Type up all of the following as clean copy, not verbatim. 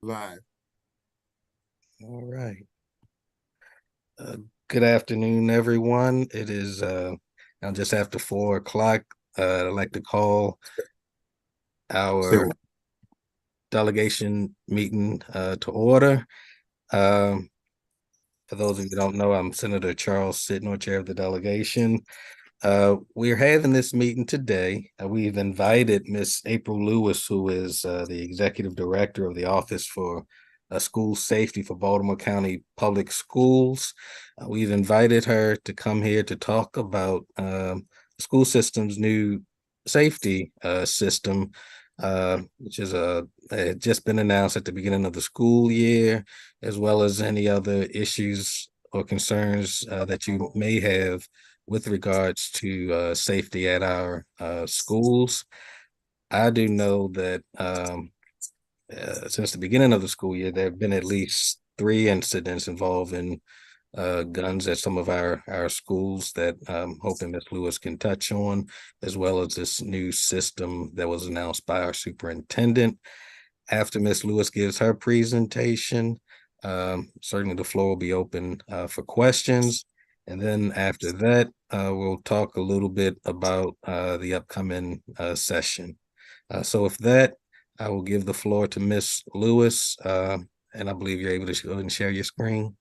Live. All right. Uh, Good afternoon, everyone. It is now just after 4 o'clock. I'd like to call our So, delegation meeting to order. Um, for those of you who don't know, I'm Senator Charles Sitnor, chair of the delegation. We're having this meeting today. We've invited Miss April Lewis, who is the executive director of the Office for School Safety for Baltimore County Public Schools. We've invited her to come here to talk about the school system's new safety system, which is had just been announced at the beginning of the school year, as well as any other issues or concerns that you may have with regards to safety at our schools. I do know that since the beginning of the school year, there have been at least 3 incidents involving guns at some of our schools that I'm hoping Ms. Lewis can touch on, as well as this new system that was announced by our superintendent. After Ms. Lewis gives her presentation, certainly the floor will be open for questions. And then after that, we'll talk a little bit about the upcoming session. So with that, I will give the floor to Ms. Lewis, and I believe you're able to go ahead and share your screen.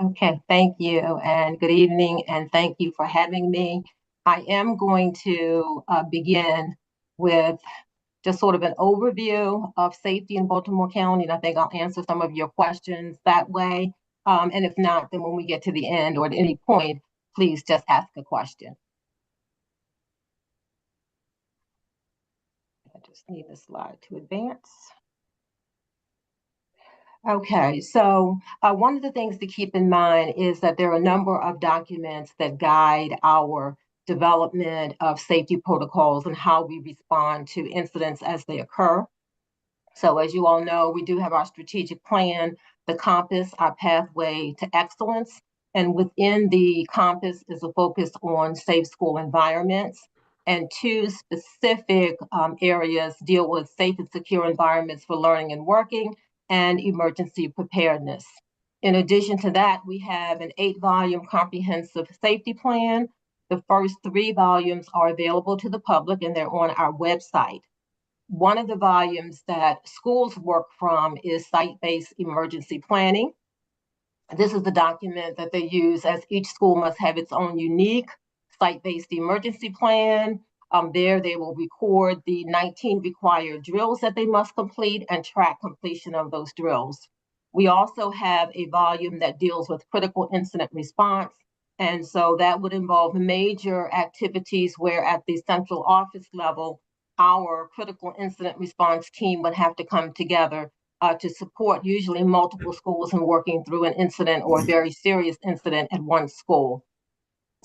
Okay, thank you, and good evening, and thank you for having me. I am going to begin with just sort of an overview of safety in Baltimore County, and I think I'll answer some of your questions that way. And if not, then when we get to the end or at any point, please just ask a question. I just need the slide to advance. Okay, so one of the things to keep in mind is that there are a number of documents that guide our development of safety protocols and how we respond to incidents as they occur. So as you all know, we do have our strategic plan, the compass, our pathway to excellence. And within the compass is a focus on safe school environments. And 2 specific areas deal with safe and secure environments for learning and working and emergency preparedness. In addition to that, we have an 8-volume comprehensive safety plan. The first 3 volumes are available to the public and they're on our website. One of the volumes that schools work from is site-based emergency planning. This is the document that they use, as each school must have its own unique site-based emergency plan. There they will record the 19 required drills that they must complete and track completion of those drills. We also have a volume that deals with critical incident response. And so that would involve major activities where at the central office level, our critical incident response team would have to come together to support usually multiple schools in working through an incident or a very serious incident at one school.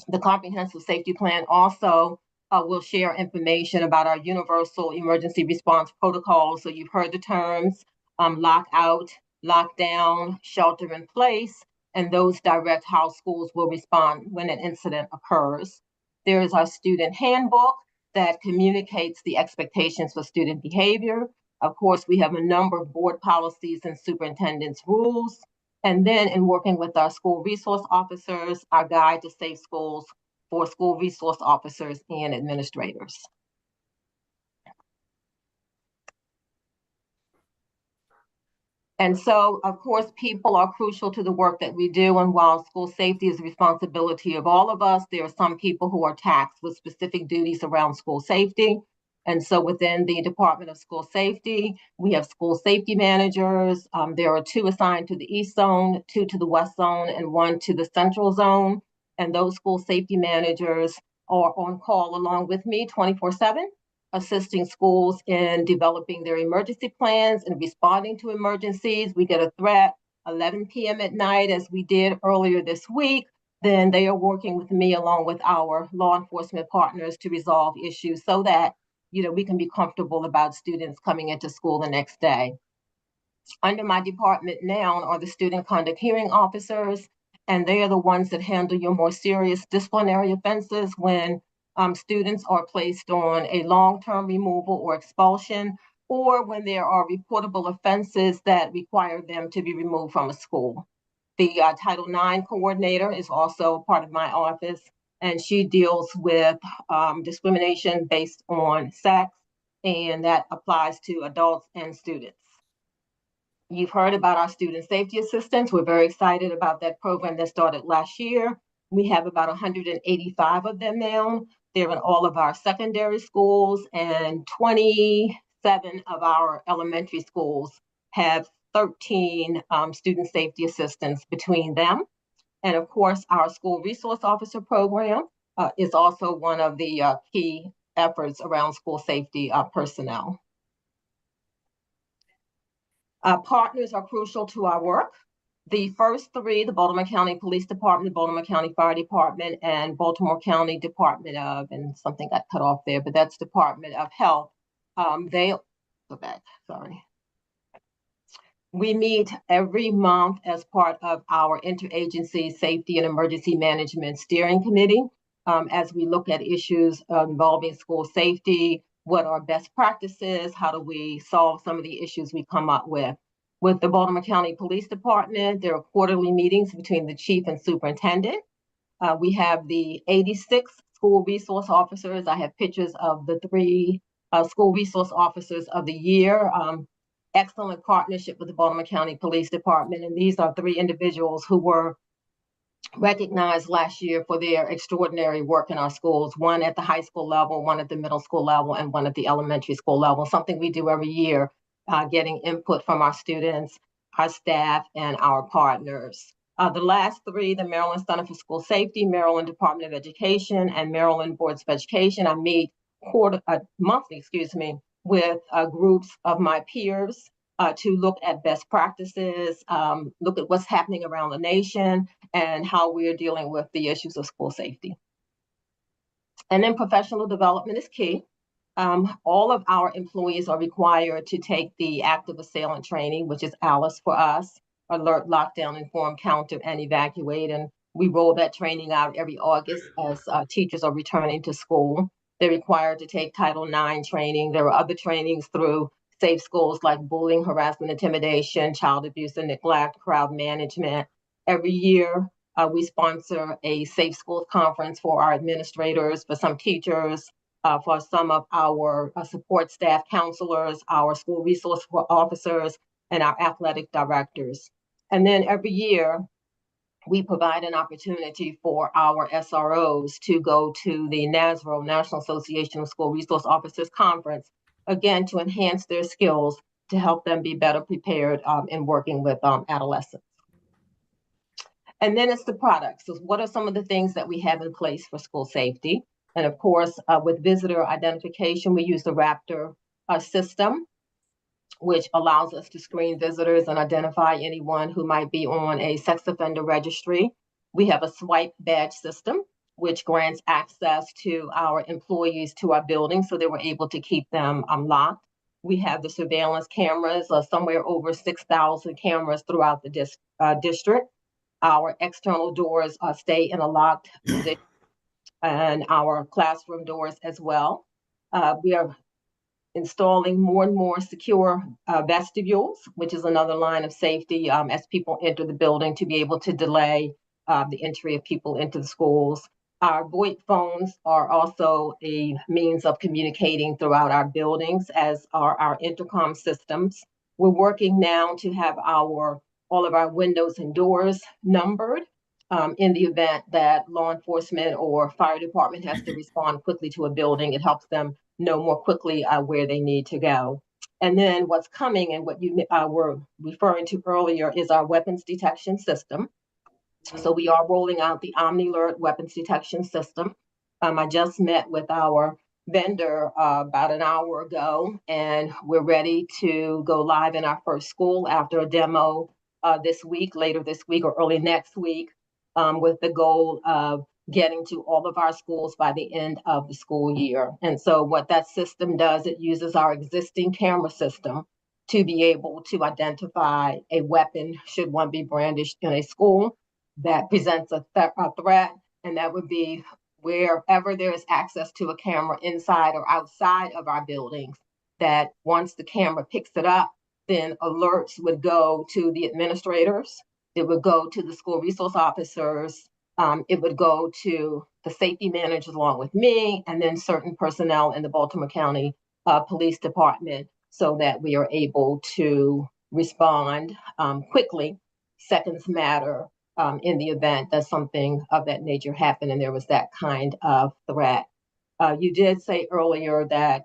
The comprehensive safety plan also will share information about our universal emergency response protocols. So you've heard the terms lockout, lockdown, shelter in place, and those direct how schools will respond when an incident occurs. There is our student handbook that communicates the expectations for student behavior. Of course, we have a number of board policies and superintendent's rules. And then in working with our school resource officers, our guide to safe schools for school resource officers and administrators. And so, of course, people are crucial to the work that we do. And while school safety is the responsibility of all of us, there are some people who are tasked with specific duties around school safety. And so within the Department of School Safety, we have school safety managers. There are 2 assigned to the East Zone, 2 to the West Zone, and 1 to the Central Zone. And those school safety managers are on call along with me 24/7, assisting schools in developing their emergency plans and responding to emergencies. We get a threat 11 p.m. at night, as we did earlier this week. Then they are working with me along with our law enforcement partners to resolve issues so that we can be comfortable about students coming into school the next day. Under my department now are the student conduct hearing officers, and they are the ones that handle your more serious disciplinary offenses when students are placed on a long-term removal or expulsion. or when there are reportable offenses that require them to be removed from a school. The Title IX coordinator is also part of my office, and she deals with discrimination based on sex, and that applies to adults and students. You've heard about our student safety assistants. We're very excited about that program that started last year. We have about 185 of them now. They're in all of our secondary schools, and 27 of our elementary schools have 13 student safety assistants between them. And of course, our school resource officer program is also one of the key efforts around school safety personnel. Partners are crucial to our work. The first three, the Baltimore County Police Department, Baltimore County Fire Department, and Baltimore County Department of, and something got cut off there, but that's Department of Health. They, go back, sorry. We meet every month as part of our Interagency Safety and Emergency Management Steering Committee as we look at issues involving school safety, what are best practices, how do we solve some of the issues we come up with. With the Baltimore County Police Department, there are quarterly meetings between the chief and superintendent. We have the 86 school resource officers. I have pictures of the 3 school resource officers of the year. Excellent partnership with the Baltimore County Police Department. And these are 3 individuals who were recognized last year for their extraordinary work in our schools, one at the high school level, one at the middle school level, and one at the elementary school level, something we do every year, getting input from our students, our staff, and our partners. The last 3, the Maryland Center for School Safety, Maryland Department of Education, and Maryland Boards of Education, I meet monthly, with groups of my peers to look at best practices, look at what's happening around the nation, and how we're dealing with the issues of school safety. And then professional development is key. All of our employees are required to take the active assailant training, which is ALICE for us, Alert, Lockdown, Inform, Counter, and Evacuate. And we roll that training out every August as teachers are returning to school. They're required to take Title IX training. There are other trainings through safe schools like bullying, harassment, intimidation, child abuse and neglect, crowd management. Every year, we sponsor a Safe Schools Conference for our administrators, for some teachers, for some of our support staff counselors, our school resource officers, and our athletic directors. And then every year, we provide an opportunity for our SROs to go to the NASRO, National Association of School Resource Officers Conference, again, to enhance their skills to help them be better prepared in working with adolescents. And then it's the products. So what are some of the things that we have in place for school safety? And of course, with visitor identification, we use the Raptor system, which allows us to screen visitors and identify anyone who might be on a sex offender registry. We have a swipe badge system, which grants access to our employees to our building so that we're able to keep them locked. We have the surveillance cameras, somewhere over 6,000 cameras throughout the district. Our external doors stay in a locked position, and our classroom doors as well. We are installing more and more secure vestibules, which is another line of safety as people enter the building to be able to delay the entry of people into the schools. Our VoIP phones are also a means of communicating throughout our buildings, as are our intercom systems. We're working now to have all of our windows and doors numbered in the event that law enforcement or fire department has to respond quickly to a building. It helps them know more quickly where they need to go. And then what's coming, and what you were referring to earlier, is our weapons detection system. So we are rolling out the OmniAlert weapons detection system. I just met with our vendor about an hour ago, and we're ready to go live in our first school after a demo later this week or early next week, with the goal of getting to all of our schools by the end of the school year. And so what that system does, it uses our existing camera system to be able to identify a weapon should one be brandished in a school that presents a threat, and that would be wherever there is access to a camera inside or outside of our buildings. that once the camera picks it up, then alerts would go to the administrators, it would go to the school resource officers, it would go to the safety managers along with me, and then certain personnel in the Baltimore County Police Department, so that we are able to respond quickly. Seconds matter in the event that something of that nature happened and there was that kind of threat. You did say earlier that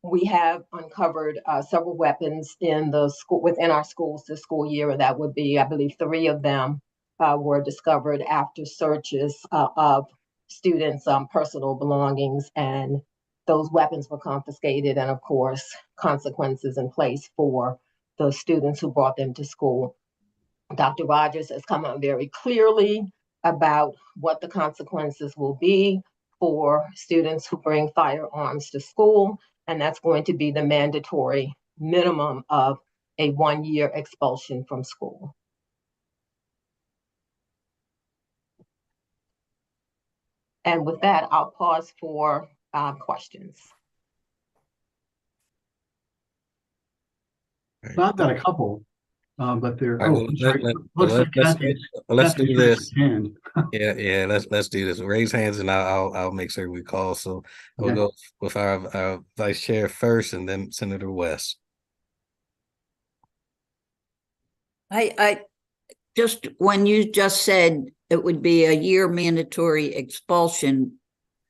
we have uncovered several weapons in the school within our schools this school year, and that would be, I believe, 3 of them were discovered after searches of students' personal belongings, and those weapons were confiscated, and of course, consequences in place for the students who brought them to school. Dr. Rogers has come out very clearly about what the consequences will be for students who bring firearms to school, and that's going to be the mandatory minimum of a 1-year expulsion from school. And with that, I'll pause for questions. So I've got a couple, but they're, All right, well, I'm sorry. Looks like let's Kathy's do raised this. her hand. Yeah, let's do this. Raise hands, and I'll make sure we call. So we'll Okay. go with our vice chair first, and then Senator West. I just, when you just said it would be a year mandatory expulsion,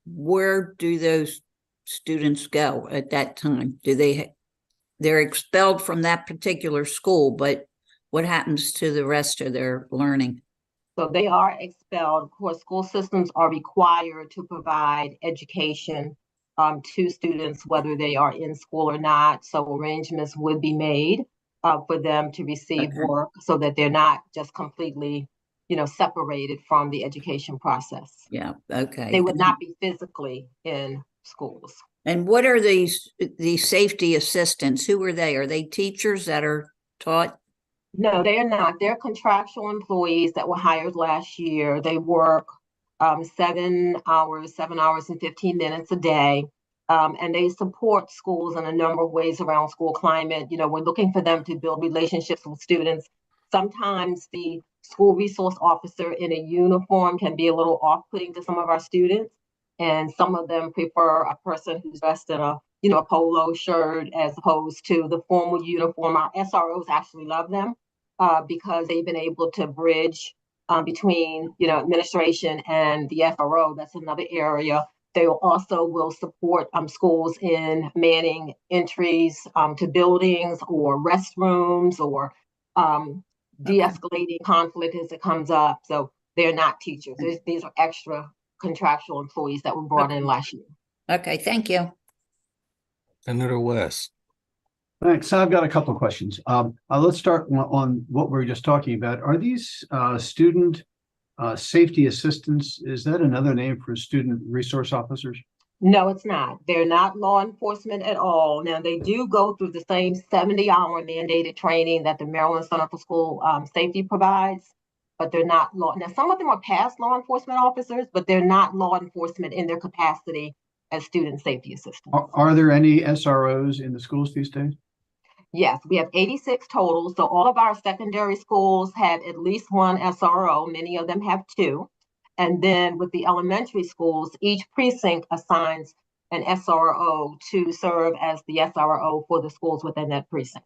where do those students go at that time? They're expelled from that particular school, but what happens to the rest of their learning? So they are expelled. Of course, school systems are required to provide education to students, whether they are in school or not. So arrangements would be made for them to receive work so that they're not just completely, separated from the education process. Yeah, okay. They would not be physically in schools. And what are these safety assistants? Who are they? Are they teachers that are taught? No, they are not. They're contractual employees that were hired last year. They work 7 hours and 15 minutes a day. And they support schools in a number of ways around school climate. We're looking for them to build relationships with students. Sometimes the school resource officer in a uniform can be a little off-putting to some of our students. And some of them prefer a person who's dressed in a polo shirt as opposed to the formal uniform. Our SROs actually love them because they've been able to bridge between administration and the FRO. That's another area. They also will support schools in manning entries to buildings or restrooms or de-escalating conflict as it comes up. So they're not teachers. These are extra contractual employees that were brought in last year. Okay, thank you. Senator West. Thanks. So I've got a couple of questions. Let's start on what we were just talking about. Are these student safety assistants? Is that another name for student resource officers? No, it's not. They're not law enforcement at all. Now, they do go through the same 70-hour mandated training that the Maryland Center for School Safety provides, but they're not law. Now, some of them are past law enforcement officers, but they're not law enforcement in their capacity as student safety assistants. Are there any SROs in the schools these days? Yes, we have 86 total. So all of our secondary schools have at least one SRO. Many of them have 2. And then with the elementary schools, each precinct assigns an SRO to serve as the SRO for the schools within that precinct.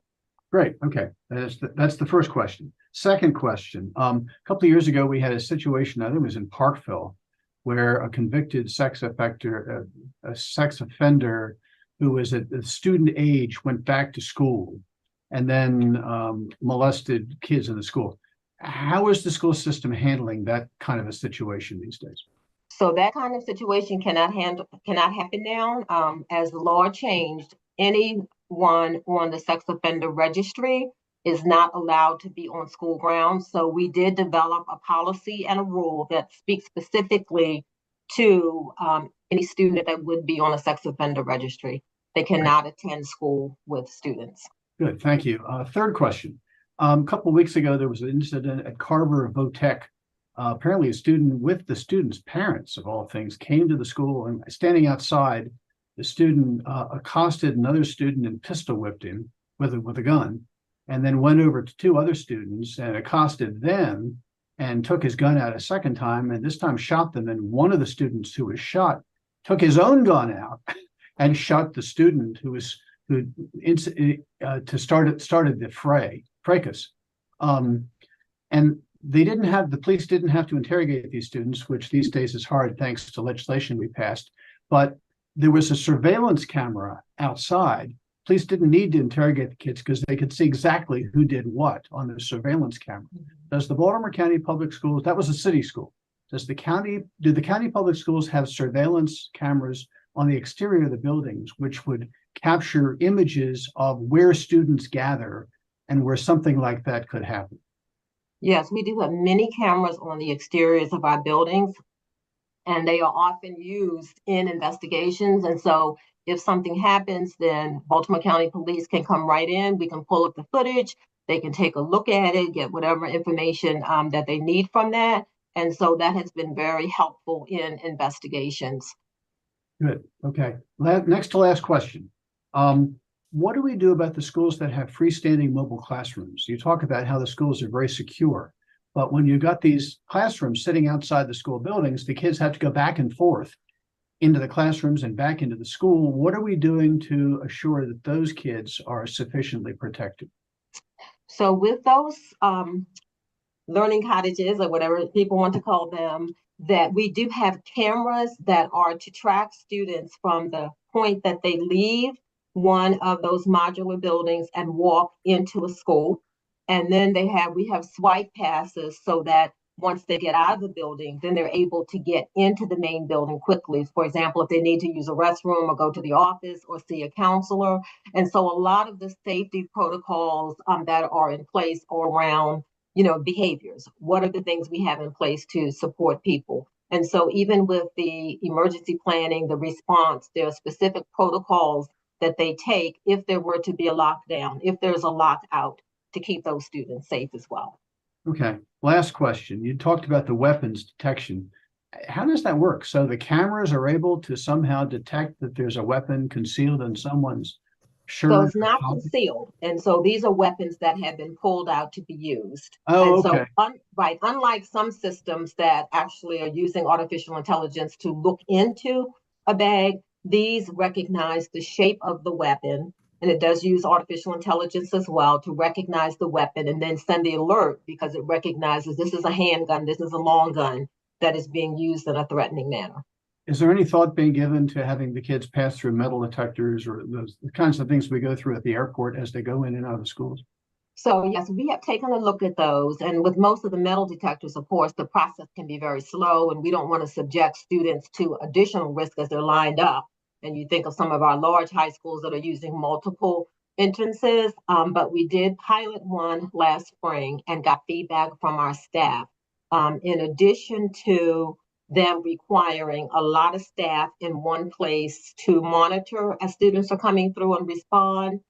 Great. Okay. That's the first question. Second question. A couple of years ago, we had a situation, I think it was in Parkville, where a convicted sex offender who was at the student age went back to school and then molested kids in the school. How is the school system handling that kind of a situation these days? So that kind of situation cannot happen now. As the law changed, anyone on the sex offender registry is not allowed to be on school grounds. So we did develop a policy and a rule that speaks specifically to any student that would be on a sex offender registry. They cannot attend school with students. Good, thank you. Third question. A couple of weeks ago, there was an incident at Carver Votech. Apparently a student with the student's parents, of all things, came to the school and standing outside, the student accosted another student and pistol whipped him with a gun, and then went over to two other students and accosted them and took his gun out a second time, and this time shot them. And one of the students who was shot took his own gun out and shot the student who started the fracas. And the police didn't have to interrogate these students, which these days is hard thanks to legislation we passed. But there was a surveillance camera outside. Police didn't need to interrogate the kids because they could see exactly who did what on the surveillance camera. Does the Baltimore County Public Schools, that was a city school, do the county public schools have surveillance cameras on the exterior of the buildings, which would capture images of where students gather and where something like that could happen? Yes, we do have many cameras on the exteriors of our buildings, and they are often used in investigations. And so if something happens, then Baltimore County Police can come right in. We can pull up the footage. They can take a look at it, get whatever information that they need from that. And so that has been very helpful in investigations. Good. Okay. Next to last question. What do we do about the schools that have freestanding mobile classrooms? You talk about how the schools are very secure, but when you've got these classrooms sitting outside the school buildings, the kids have to go back and forth into the classrooms and back into the school. What are we doing to assure that those kids are sufficiently protected? So with those learning cottages, or whatever people want to call them, that we do have cameras that are to track students from the point that they leave one of those modular buildings and walk into a school. And then we have swipe passes so that once they get out of the building, then they're able to get into the main building quickly. For example, if they need to use a restroom or go to the office or see a counselor. And so a lot of the safety protocols that are in place are around, behaviors. What are the things we have in place to support people? And so even with the emergency planning, the response, there are specific protocols that they take if there were to be a lockdown, if there's a lockout, to keep those students safe as well. Okay. Last question. You talked about the weapons detection. How does that work? So the cameras are able to somehow detect that there's a weapon concealed in someone's shirt? So it's not concealed. And so these are weapons that have been pulled out to be used. Oh, and okay. So, unlike some systems that actually are using artificial intelligence to look into a bag, these recognize the shape of the weapon, and it does use artificial intelligence as well to recognize the weapon and then send the alert because it recognizes this is a handgun, this is a long gun that is being used in a threatening manner. Is there any thought being given to having the kids pass through metal detectors or the kinds of things we go through at the airport as they go in and out of the schools? So yes, we have taken a look at those. And with most of the metal detectors, of course, the process can be very slow, and we don't want to subject students to additional risk as they're lined up. And you think of some of our large high schools that are using multiple entrances, but we did pilot one last spring and got feedback from our staff. In addition to them requiring a lot of staff in one place to monitor as students are coming through and respond,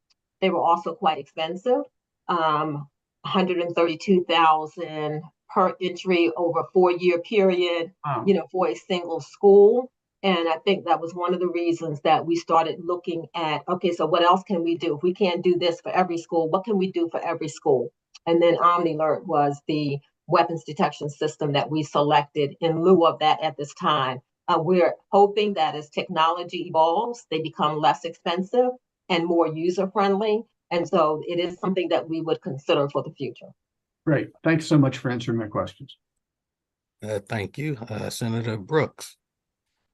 they were also quite expensive. $132,000 per entry over a 4-year period, Wow. For a single school. And I think that was one of the reasons that we started looking at, okay, so what else can we do? If we can't do this for every school, what can we do for every school? And then OmniAlert was the weapons detection system that we selected in lieu of that at this time. We're hoping that as technology evolves, they become less expensive and more user-friendly. And so it is something that we would consider for the future. Great. Thanks so much for answering my questions. Thank you, Senator Brooks.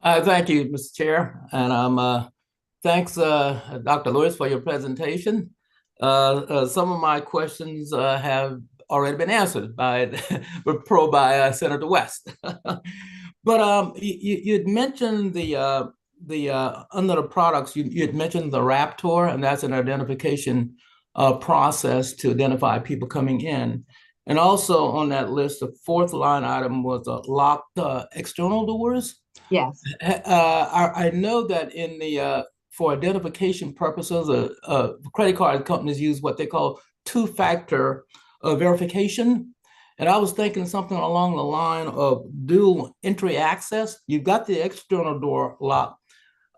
Thank you, Mr. Chair. And thanks, Dr. Lewis, for your presentation. Some of my questions have already been answered by Senator West. But you had mentioned the under the products, you had mentioned the Raptor, and that's an identification process to identify people coming in. And also on that list, the fourth line item was locked external doors. Yes. I know that in the for identification purposes, credit card companies use what they call two-factor verification. And I was thinking something along the line of dual entry access. You've got the external door lock,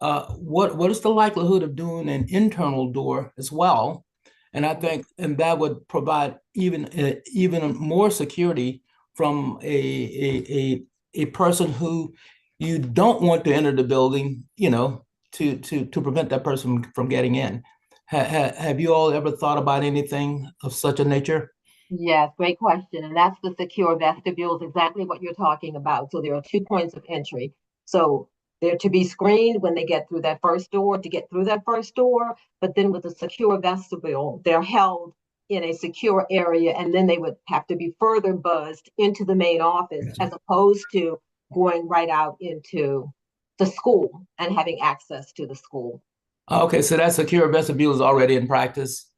what is the likelihood of doing an internal door as well? And I think, and that would provide even more security from a person who you don't want to enter the building, you know, to prevent that person from getting in. Have you all ever thought about anything of such a nature? Yes, great question. And that's the secure vestibules, exactly what you're talking about. So there are 2 points of entry. So they're to be screened when they get through that first door to get through that first door. But then with a secure vestibule, they're held in a secure area, and then they would have to be further buzzed into the main office as opposed to going right out into the school and having access to the school Okay, so that secure vestibule is already in practice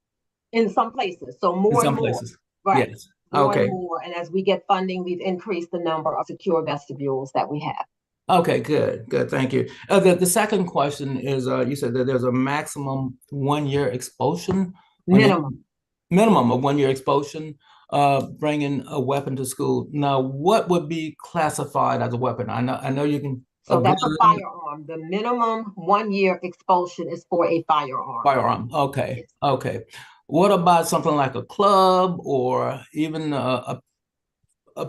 in some places. So in more and some more. places. Right. Yes. More Okay. and more. And as we get funding, we've increased the number of secure vestibules that we have. Okay, good, good. Thank you. The second question is, you said that there's a maximum 1 year expulsion on Minimum. minimum of 1 year expulsion, bringing a weapon to school. Now, what would be classified as a weapon? I know you can. So that's a firearm. The minimum 1 year expulsion is for a firearm. Firearm. Okay. Yes. Okay. What about something like a club or even a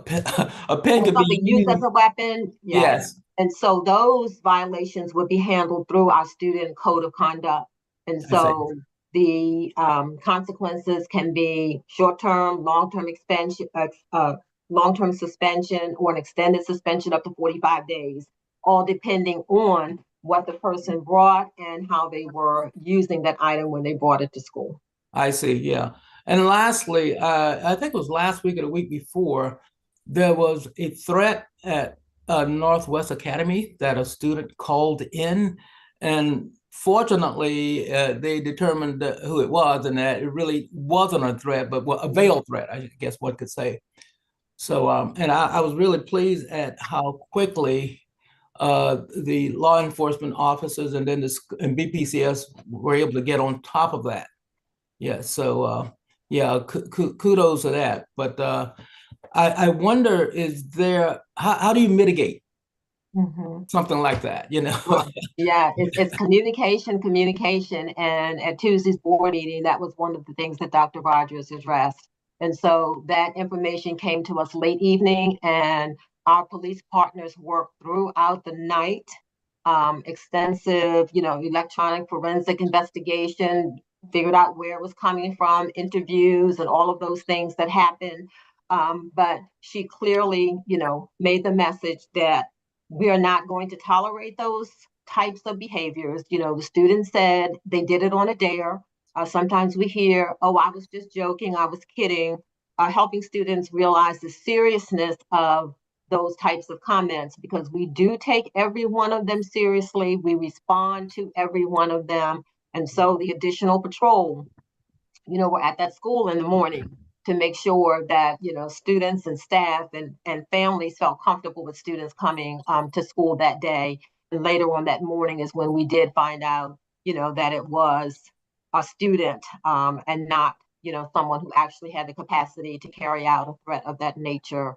pen? A pen Or could be something used as used. a weapon. Yes. Yes. And so those violations would be handled through our student code of conduct. And I see. so the consequences can be short-term, long-term suspension, or an extended suspension up to 45 days, all depending on what the person brought and how they were using that item when they brought it to school. I see. Yeah. And lastly, I think it was last week or the week before, there was a threat at Northwest Academy that a student called in, and fortunately, they determined who it was, and that it really wasn't a threat, but a veiled threat, I guess one could say. So, and I was really pleased at how quickly the law enforcement officers and then and BPCS were able to get on top of that. Yeah, so yeah, kudos to that. But I wonder, is there, how do you mitigate something like that, you know? Well, yeah, it's communication. And at Tuesday's board meeting, that was one of the things that Dr. Rogers addressed. And so that information came to us late evening, and our police partners worked throughout the night, extensive, electronic forensic investigation, figured out where it was coming from, interviews, and all of those things that happened. But she clearly, made the message that we are not going to tolerate those types of behaviors. The students said they did it on a dare. Sometimes we hear, oh, I was just joking, I was kidding. Helping students realize the seriousness of those types of comments, because we do take every one of them seriously. We respond to every one of them. And so the additional patrol, we're at that school in the morning to make sure that, students and staff and families felt comfortable with students coming to school that day. And later on that morning is when we did find out, that it was a student and not, someone who actually had the capacity to carry out a threat of that nature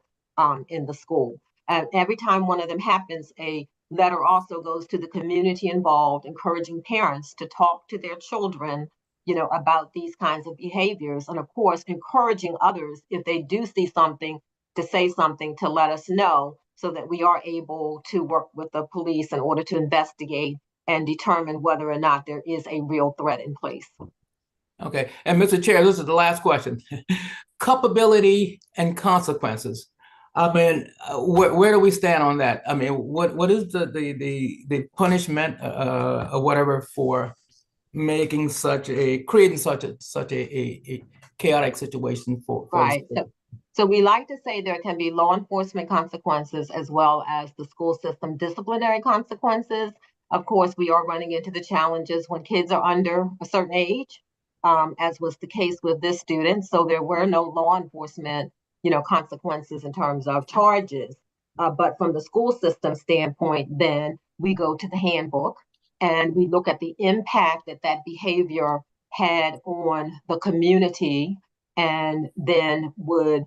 in the school. And every time one of them happens, a letter also goes to the community involved, encouraging parents to talk to their children, about these kinds of behaviors. And of course, encouraging others, if they do see something, to say something, to let us know, so that we are able to work with the police in order to investigate and determine whether or not there is a real threat in place. Okay. And Mr. Chair, this is the last question. Culpability and consequences. I mean, where do we stand on that? I mean, what is the punishment or whatever for creating such a chaotic situation for right. So we like to say there can be law enforcement consequences as well as the school system disciplinary consequences. Of course, we are running into the challenges when kids are under a certain age, as was the case with this student. So there were no law enforcement, consequences in terms of charges. But from the school system standpoint, then we go to the handbook and we look at the impact that behavior had on the community, and then would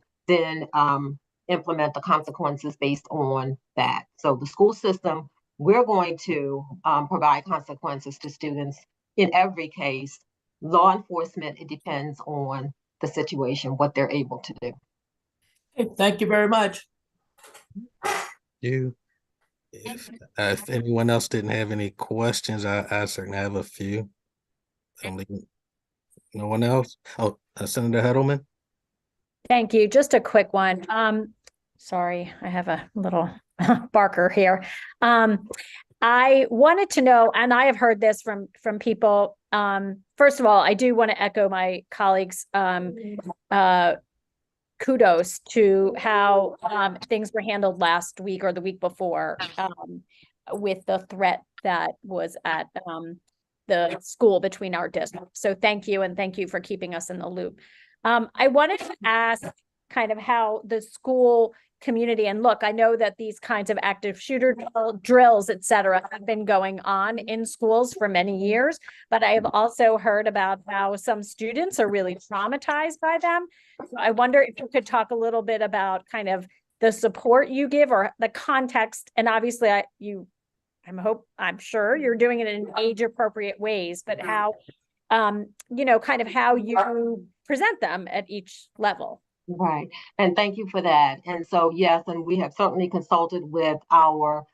implement the consequences based on that. So the school system we're going to provide consequences to students in every case. Law enforcement, it depends on the situation, what they're able to do. Okay, thank you very much. You, if anyone else didn't have any questions, I certainly have a few. No one else? Oh, Senator Heddleman? Thank you. Just a quick one. Sorry, I have a little barker here. I wanted to know, and I have heard this from people. First of all, I do want to echo my colleagues' kudos to how things were handled last week or the week before with the threat that was at the school between our districts. So thank you, and thank you for keeping us in the loop. I wanted to ask kind of how the school community, and look, I know that these kinds of active shooter drills, et cetera, have been going on in schools for many years, but I have also heard about how some students are really traumatized by them. So I wonder if you could talk a little bit about kind of the support you give or the context. And obviously I'm sure you're doing it in age appropriate ways, but how, kind of how you present them at each level. Right. And thank you for that. And so, yes, and we have certainly consulted with our,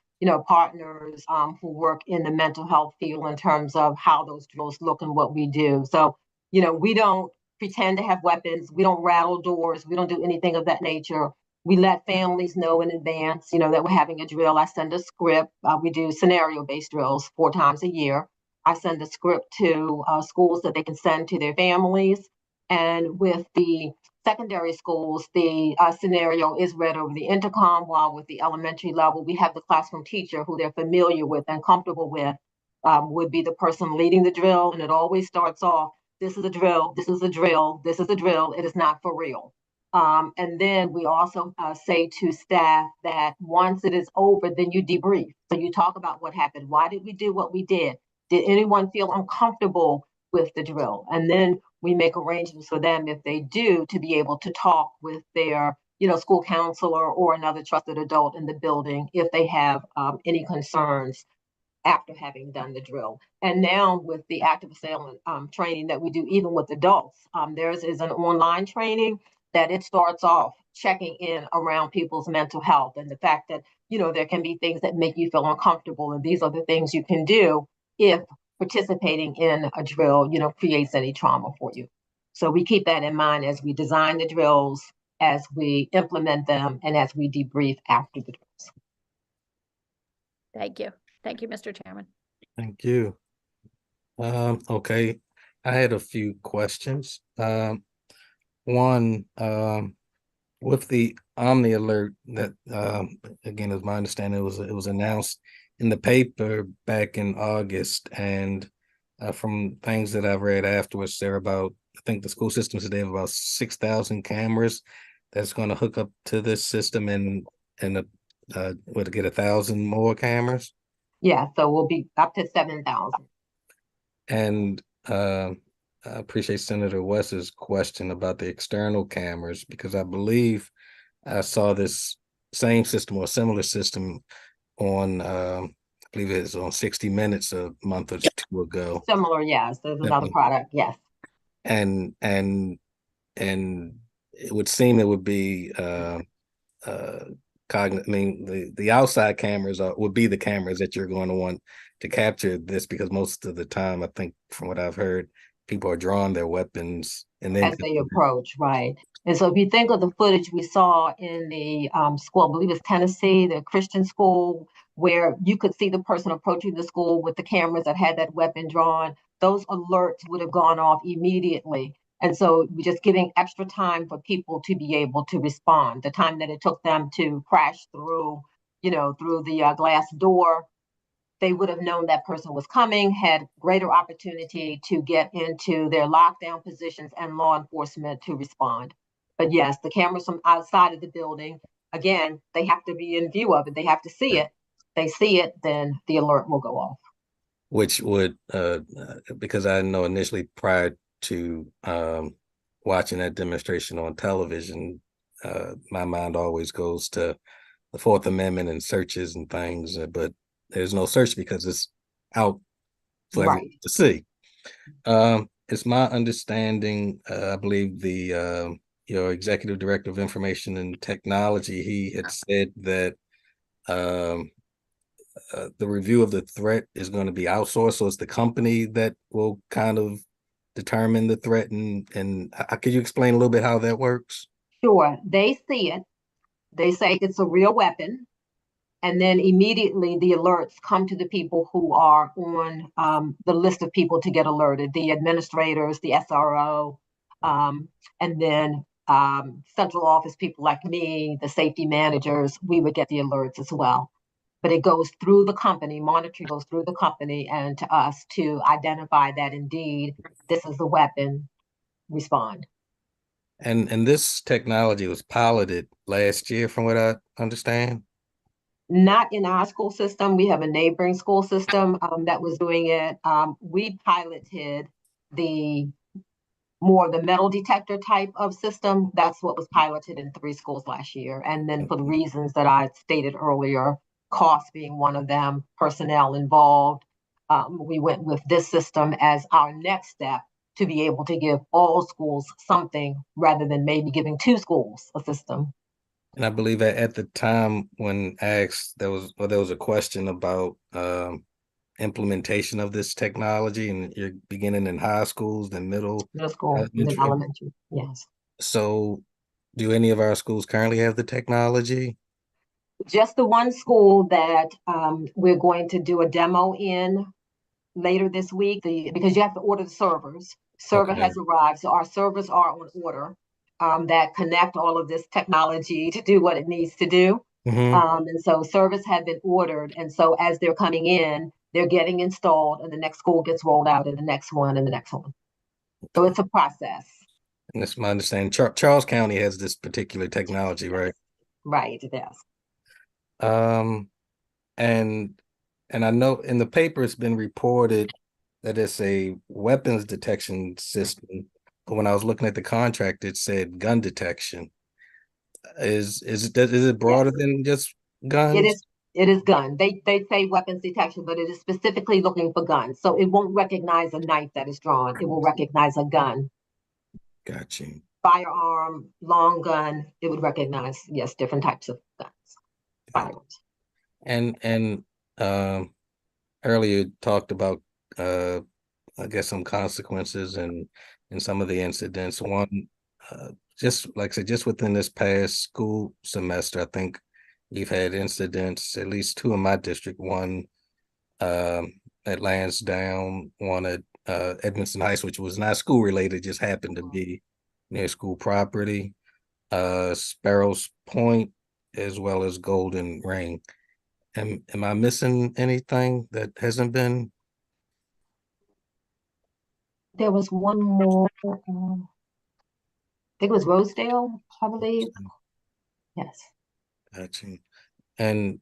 partners who work in the mental health field in terms of how those drills look and what we do. So, we don't pretend to have weapons. We don't rattle doors. We don't do anything of that nature. We let families know in advance, that we're having a drill. I send a script. We do scenario-based drills 4 times a year. I send a script to schools that they can send to their families. And with the secondary schools, the scenario is read over the intercom, while with the elementary level, we have the classroom teacher who they're familiar with and comfortable with would be the person leading the drill. And it always starts off, this is a drill, this is a drill, this is a drill, it is not for real. And then we also say to staff that once it is over, then you debrief. So you talk about what happened. Why did we do what we did? Did anyone feel uncomfortable with the drill? And then we make arrangements for them, if they do, to be able to talk with their, school counselor or another trusted adult in the building if they have any concerns after having done the drill. And now with the active assailant training that we do, even with adults, theirs is an online training that it starts off checking in around people's mental health and the fact that, there can be things that make you feel uncomfortable. And these are the things you can do if participating in a drill, creates any trauma for you. So we keep that in mind as we design the drills, as we implement them, and as we debrief after the drills. Thank you. Thank you, Mr. Chairman. Thank you. Okay, I had a few questions. One, with the Omni alert that, again, as my understanding, it was announced in the paper back in August, and from things that I've read afterwards, there are about, I think the school system said they have about 6,000 cameras that's going to hook up to this system, and would get 1,000 more cameras. Yeah, so we'll be up to 7,000. And I appreciate Senator West's question about the external cameras, because I believe I saw this same system or similar system on, I believe it's on 60 Minutes a month or 2 ago. Similar, yes. There's another product, yes. And it would seem it would be the outside cameras would be the cameras that you're going to want to capture this, because most of the time, I think from what I've heard, people are drawing their weapons and then as they approach, right? And so if you think of the footage we saw in the school, I believe it's Tennessee, the Christian school, where you could see the person approaching the school with the cameras that had that weapon drawn, those alerts would have gone off immediately. And so we're just giving extra time for people to be able to respond. The time that it took them to crash through, through the glass door, they would have known that person was coming, had greater opportunity to get into their lockdown positions and law enforcement to respond. But yes, the cameras from outside of the building, again, they have to be in view of it. They have to see it. They see it, then the alert will go off. Which would, because I know initially prior to watching that demonstration on television, my mind always goes to the Fourth Amendment and searches and things, but there's no search because it's out for everyone Right. to see. It's my understanding, I believe your executive director of information and technology, he had said that the review of the threat is going to be outsourced. So it's the company that will kind of determine the threat. And could you explain a little bit how that works? Sure. They see it. They say it's a real weapon. And then immediately the alerts come to the people who are on the list of people to get alerted, the administrators, the SRO, and then central office people like me, the safety managers, we would get the alerts as well. But it goes through the company, monitoring goes through the company and to us to identify that indeed this is the weapon, respond. And this technology was piloted last year, from what I understand. Not in our school system. We have a neighboring school system that was doing it. We piloted the the metal detector type of system. That's what was piloted in 3 schools last year. And then for the reasons that I stated earlier, cost being one of them, personnel involved, we went with this system as our next step to be able to give all schools something rather than maybe giving 2 schools a system. And I believe at the time when asked, there was a question about implementation of this technology, and you're beginning in high schools, then middle school, and then elementary. elementary. Yes. So do any of our schools currently have the technology? Just the one school that we're going to do a demo in later this week, because you have to order the servers. Server Okay. has arrived, so our servers are on order that connect all of this technology to do what it needs to do. And so servers have been ordered, and so as they're coming in, they're getting installed, and the next school gets rolled out, and the next one, and the next one. So it's a process. And that's my understanding. Charles County has this particular technology, right? Right, it does. And I know in the paper it's been reported that it's a weapons detection system, but when I was looking at the contract, it said gun detection. Is it broader than just guns? It is gun. They say weapons detection, but it is specifically looking for guns. So it won't recognize a knife that is drawn. It will recognize a gun. Got you. Firearm, long gun. It would recognize, yes, different types of guns. Firearms. And earlier you talked about I guess some consequences and some of the incidents. One, just like I said, just within this past school semester, I think you've had incidents, at least 2 in my district, one at Lansdowne, one at Edmondson Heights, which was not school related, just happened to be near school property, Sparrows Point, as well as Golden Ring. Am I missing anything that hasn't been? There was one more. I think it was Rosedale, I believe. Yes. Gotcha. And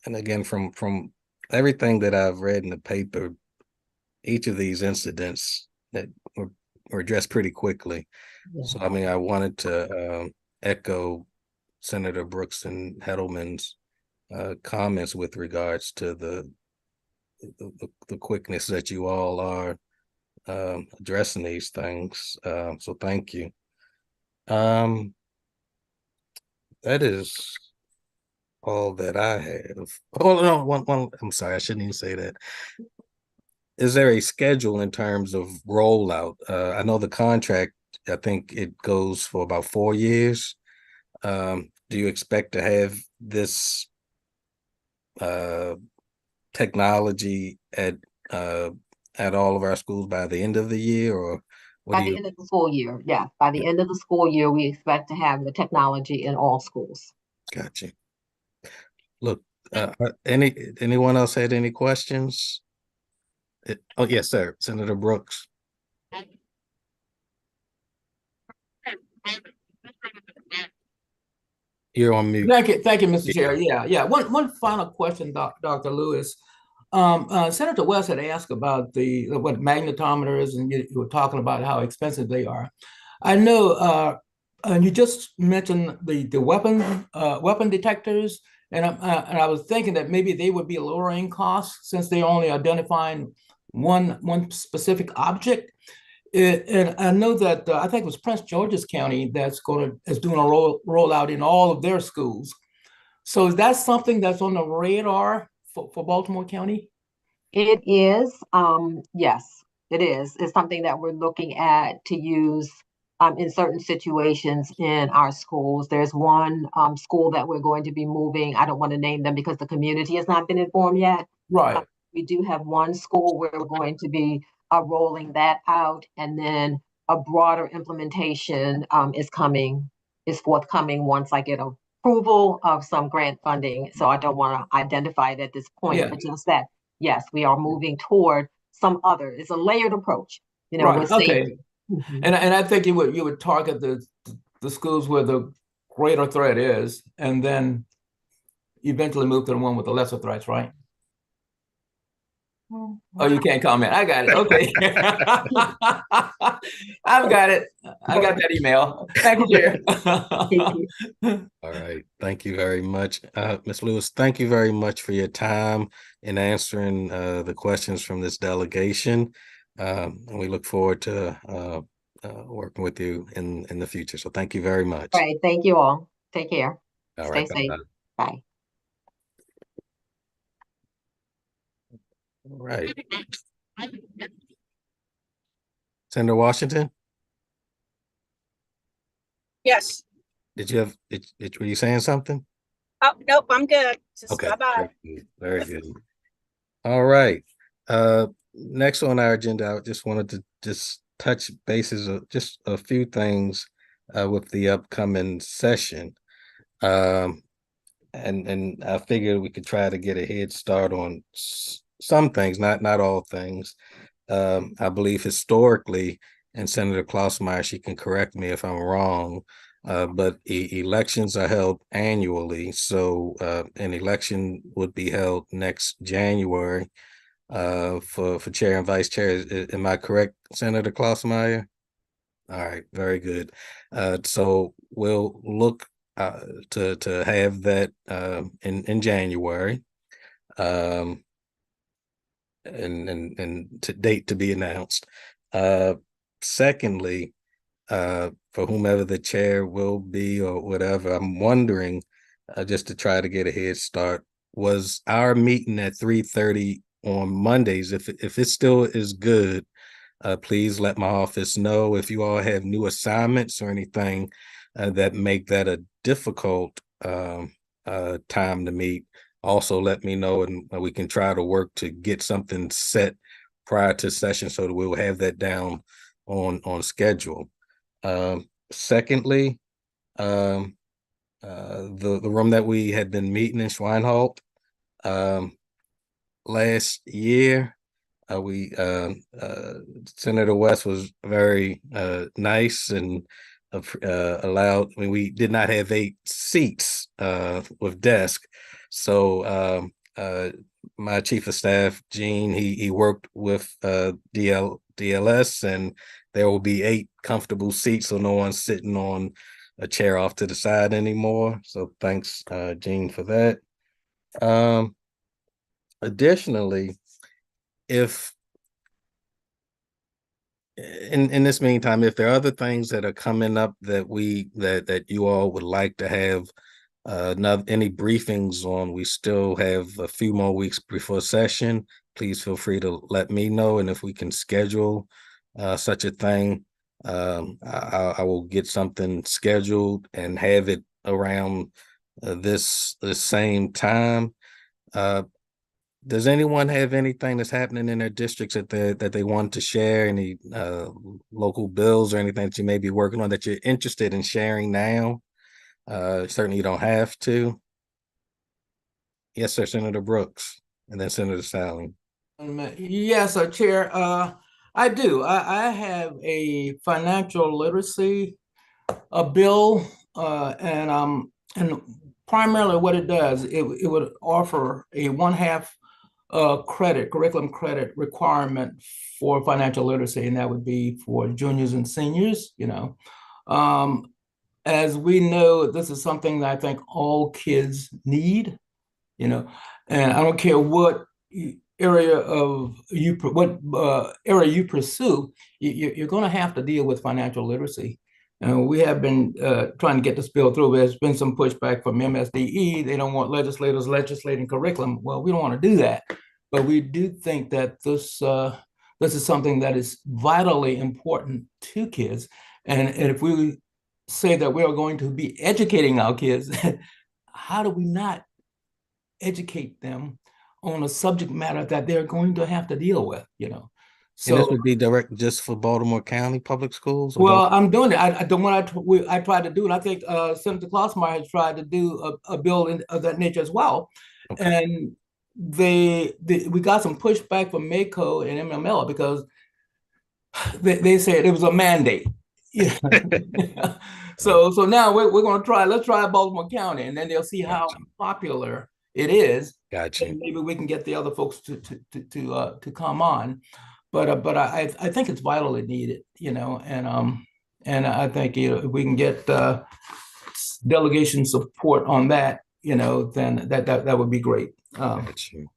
again, from everything that I've read in the paper, each of these incidents that were addressed pretty quickly. Yeah. So I mean, I wanted to echo Senator Brooks and Heddleman's comments with regards to the quickness that you all are addressing these things. So thank you. That is all that I have. Oh no, one. I'm sorry, I shouldn't even say that. Is there a schedule in terms of rollout? I know the contract, I think it goes for about 4 years. Do you expect to have this technology at all of our schools by the end of the year, or by the end of the school year? Yeah, by the end of the school year, we expect to have the technology in all schools. Gotcha. Look, anyone else had any questions? Oh yes, sir, Senator Brooks. You're on mute. Thank you, Mr. Chair. Yeah. One final question, Dr. Lewis. Senator West had asked about what magnetometers, and you were talking about how expensive they are. I know, and you just mentioned the weapon detectors. And I was thinking that maybe they would be lowering costs since they're only identifying one specific object. And I know that I think it was Prince George's County that's is doing a rollout in all of their schools. So is that something that's on the radar for Baltimore County? It is, yes, it is. It's something that we're looking at to use in certain situations in our schools. There's one school that we're going to be moving. I don't want to name them because the community has not been informed yet. Right. We do have one school where we're going to be rolling that out, and then a broader implementation is forthcoming once I get approval of some grant funding. So I don't want to identify it at this point, Yeah. but just that, yes, we are moving toward some other. It's a layered approach, Right. with Okay. safety. Mhm. And I think you would target the schools where the greater threat is, and then eventually move to the one with the lesser threats, right? Oh, you can't comment. I got it. Okay. I've got it. I got that email. Thank you, Chair. Thank you. All right. Thank you very much. Ms. Lewis, thank you very much for your time in answering the questions from this delegation. And we look forward to working with you in the future. So thank you very much. All right. Thank you all. Take care. All Stay right. safe. Bye-bye. Bye. All right. Senator Washington, Yes. were you saying something? Oh, nope, I'm good. Just Okay. bye-bye. Very good. All right. Next on our agenda, I just wanted to just touch bases of just a few things with the upcoming session. And I figured we could try to get a head start on some things, not all things. I believe historically, and Senator Klausmeyer, she can correct me if I'm wrong, but elections are held annually. So an election would be held next January for chair and vice chair. Am I correct, Senator Klausmeyer? All right, very good. So we'll look to have that in January. And to date to be announced. Secondly, for whomever the chair will be or whatever, I'm wondering, just to try to get a head start, was our meeting at 3:30 on Mondays, if it still is good, please let my office know. If you all have new assignments or anything that make that a difficult time to meet, also let me know, and we can try to work to get something set prior to session so that we'll have that down on schedule. Secondly, the room that we had been meeting in Schweinhalt last year, Senator West was very nice and allowed. I mean, we did not have 8 seats with desk. So my chief of staff, Gene, he worked with DLS, and there will be 8 comfortable seats, so no one's sitting on a chair off to the side anymore. So thanks, Gene, for that. Additionally, if in this meantime, if there are other things that are coming up that you all would like to have any briefings on, we still have a few more weeks before session. Please feel free to let me know, and if we can schedule such a thing, I will get something scheduled and have it around this same time. Does anyone have anything that's happening in their districts that they want to share? Any local bills or anything that you may be working on that you're interested in sharing now? Certainly you don't have to. Yes, sir, Senator Brooks, and then Senator Sally. Yes, Chair. I do. I have a financial literacy bill, and primarily what it does, it would offer a 1/2 curriculum credit requirement for financial literacy, and that would be for juniors and seniors, as we know, this is something that I think all kids need, and I don't care what area area you pursue, you're going to have to deal with financial literacy. And we have been trying to get this bill through. There's been some pushback from MSDE. They don't want legislators legislating curriculum. Well, we don't want to do that, but we do think that this is something that is vitally important to kids. And if we say that we are going to be educating our kids, how do we not educate them on a subject matter that they're going to have to deal with, So and this would be direct just for Baltimore County public schools? Well, I'm doing it. I tried to do it. I think Senator Klossmeyer has tried to do a bill of that nature as well. Okay. And we got some pushback from MACO and MML because they said it was a mandate. So now we're going to try. Let's try Baltimore County, and then they'll see how popular it is. Gotcha. And maybe we can get the other folks to come on. But I think it's vitally needed, and I think if we can get delegation support on that, then that would be great. Thank you.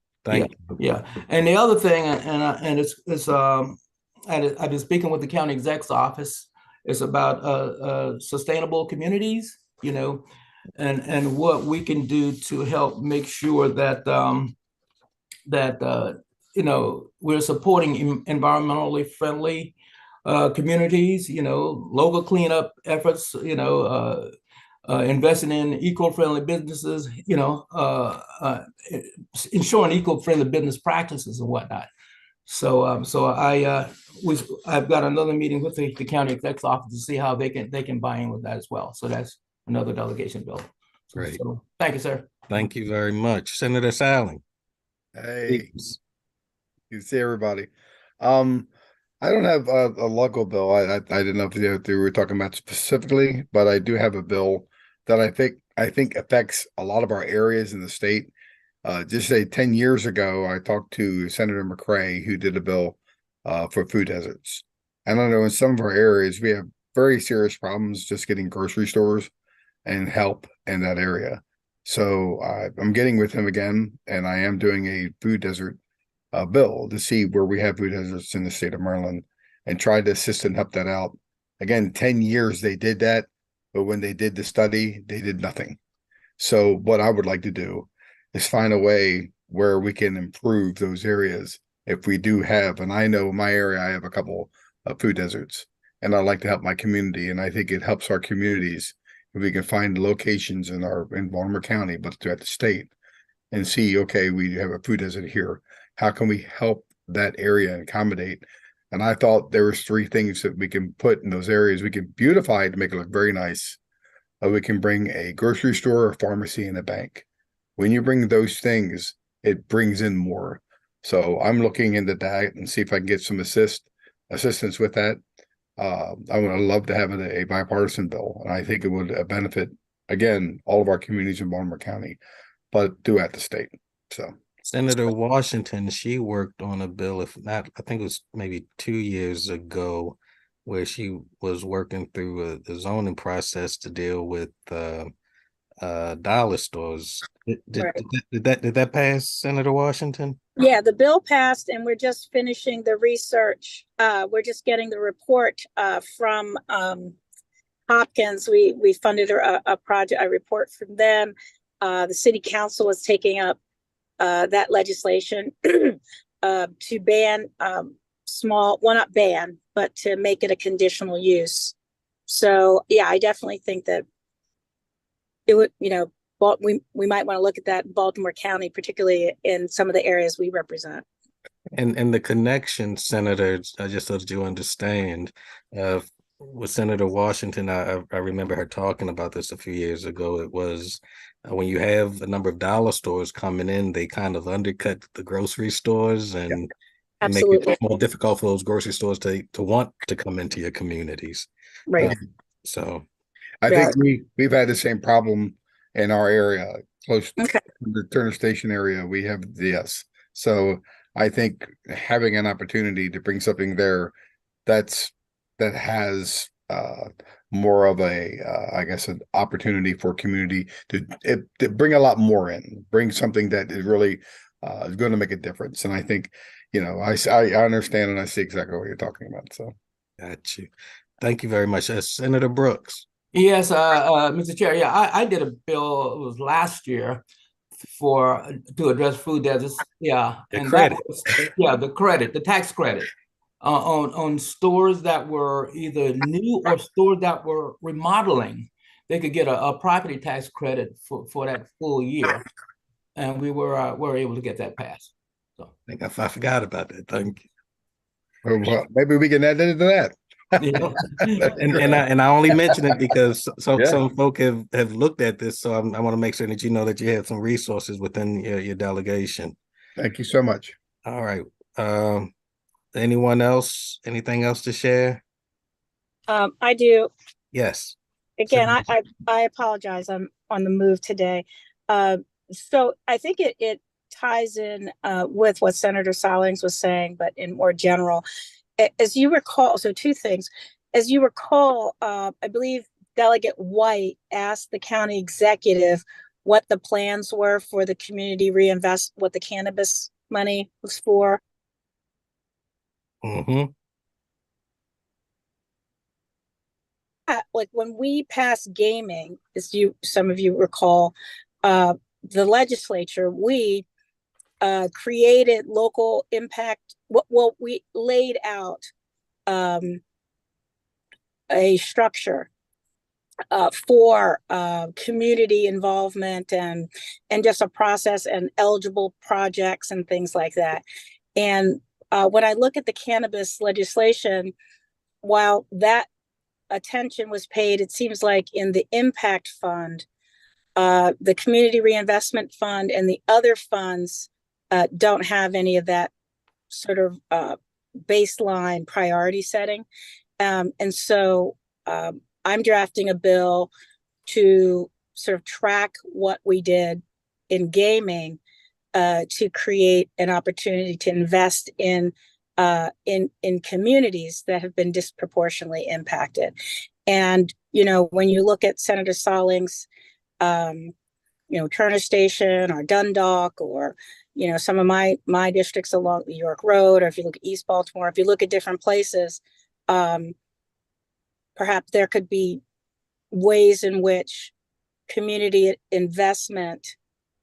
Yeah, and the other thing, and it's I've been speaking with the county exec's office. It's about sustainable communities, and what we can do to help make sure that we're supporting environmentally friendly communities, local cleanup efforts, investing in eco-friendly businesses, ensuring eco-friendly business practices and whatnot. So I've got another meeting with the county exec's office to see how they can buy in with that as well. So that's another delegation bill. Great. So thank you, sir. Thank you very much, Senator Salling. Hey, you see everybody. I don't have a local bill. I didn't know if we were talking about specifically, but I do have a bill that I think affects a lot of our areas in the state. Just say 10 years ago, I talked to Senator McCray, who did a bill for food deserts. And I know in some of our areas, we have very serious problems just getting grocery stores and help in that area. So I'm getting with him again, and I am doing a food desert bill to see where we have food deserts in the state of Maryland and try to assist and help that out. Again, 10 years they did that, but when they did the study, they did nothing. So what I would like to do is find a way where we can improve those areas if we do have, and I know in my area, I have a couple of food deserts, and I'd like to help my community, and I think it helps our communities if we can find locations in Baltimore County, but throughout the state, and see, okay, we have a food desert here. How can we help that area and accommodate? And I thought there was 3 things that we can put in those areas. We can beautify it to make it look very nice. We can bring a grocery store, a pharmacy, and a bank. When you bring those things, it brings in more. So I'm looking into that and see if I can get some assistance with that. I would love to have a bipartisan bill, and I think it would benefit, again, all of our communities in Baltimore County, but throughout the state. So Senator Washington, she worked on a bill, if not, I think it was maybe 2 years ago, where she was working through the zoning process to deal with dollar stores. Did that pass, Senator Washington? Yeah, the bill passed, and we're just finishing the research. We're just getting the report from Hopkins. We funded a report from them. The city council is taking up that legislation to ban not ban, but to make it a conditional use. So yeah, I definitely think that it would, we might want to look at that in Baltimore County, particularly in some of the areas we represent. And the connection, Senator, just so that you understand, with Senator Washington, I remember her talking about this a few years ago. It was when you have a number of dollar stores coming in, they kind of undercut the grocery stores and make it more difficult for those grocery stores to want to come into your communities. Right. So I think we've had the same problem in our area, close to the Turner Station area. We have so I think having an opportunity to bring something there that has more of a, I guess, an opportunity for community to bring a lot more in, bring something that is really is going to make a difference. And I think, I understand and I see exactly what you're talking about. So, Got you. Thank you very much, Senator Brooks. Yes, Mr. Chair. Yeah, I did a bill. It was last year to address food deserts. Yeah, The and credit. that was the tax credit on stores that were either new or stores that were remodeling. They could get a property tax credit for that full year, and we were able to get that passed. So I think I forgot about that. Thank you. well, maybe we can add into that. yeah. And I only mention it because Yeah. some folk have looked at this, so I want to make sure that you know that you have some resources within your delegation. Thank you so much. All right. Anyone else? Anything else to share? I do. Yes. Again, I apologize. I'm on the move today. So I think it ties in with what Senator Stallings was saying, but in more general. As you recall, so two things. As you recall, I believe Delegate White asked the county executive what the plans were for the community reinvest, what the cannabis money was for. Mm-hmm. Like when we passed gaming, as some of you recall, the legislature, we created local impact. Well, we laid out a structure for community involvement and just a process and eligible projects and things like that. And when I look at the cannabis legislation, while that attention was paid, it seems like in the impact fund, the community reinvestment fund and the other funds don't have any of that sort of baseline priority setting. And so I'm drafting a bill to sort of track what we did in gaming to create an opportunity to invest in communities that have been disproportionately impacted. And, when you look at Senator Stallings, Turner Station or Dundalk or, some of my districts along the York Road, or if you look at East Baltimore, if you look at different places, perhaps there could be ways in which community investment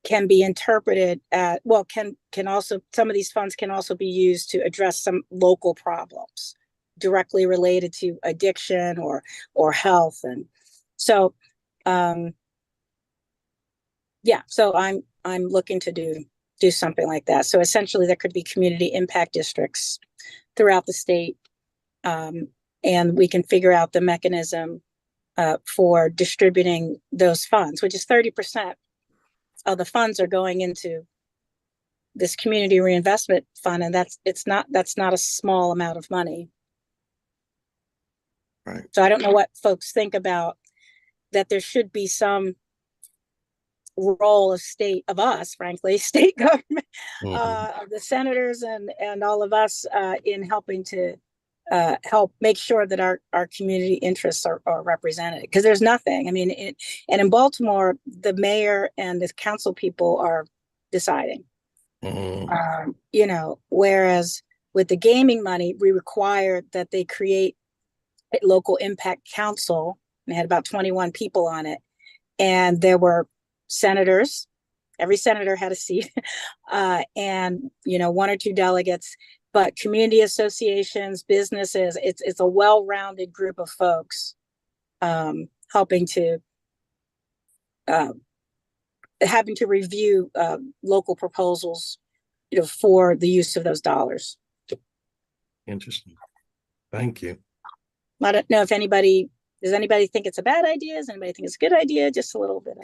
can be interpreted at, can also, some of these funds can also be used to address some local problems directly related to addiction or health. And so, so I'm looking to do something like that. So essentially there could be community impact districts throughout the state. And we can figure out the mechanism for distributing those funds, which is 30% of the funds are going into this community reinvestment fund. And that's not a small amount of money. Right. So I don't know what folks think about that. There should be some role of state government, of the senators and all of us in helping to help make sure that our community interests are represented, because there's nothing. I mean, and in Baltimore, the mayor and the council people are deciding. Whereas with the gaming money, we required that they create a local impact council, and they had about 21 people on it, and there were senators. Every senator had a seat, and one or two delegates. But community associations, businesses, it's a well-rounded group of folks helping to having to review local proposals, for the use of those dollars. Interesting. Thank you. I don't know if does anybody think it's a bad idea? Does anybody think it's a good idea? Just a little bit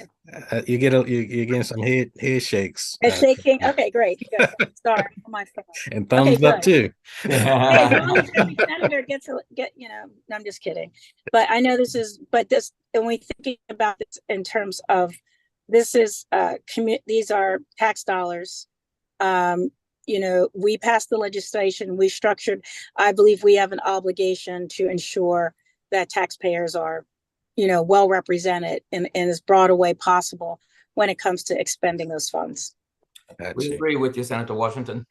of You're getting some head shakes. shaking. Okay, great. Good. Sorry for my phone. And thumbs up too. Hey, as long as every senator gets I'm just kidding. But I know and we thinking about this in terms of this is these are tax dollars. We passed the legislation, we structured, I believe we have an obligation to ensure that taxpayers are, well represented in as broad a way possible when it comes to expending those funds. We Gotcha. agree with you, Senator Washington.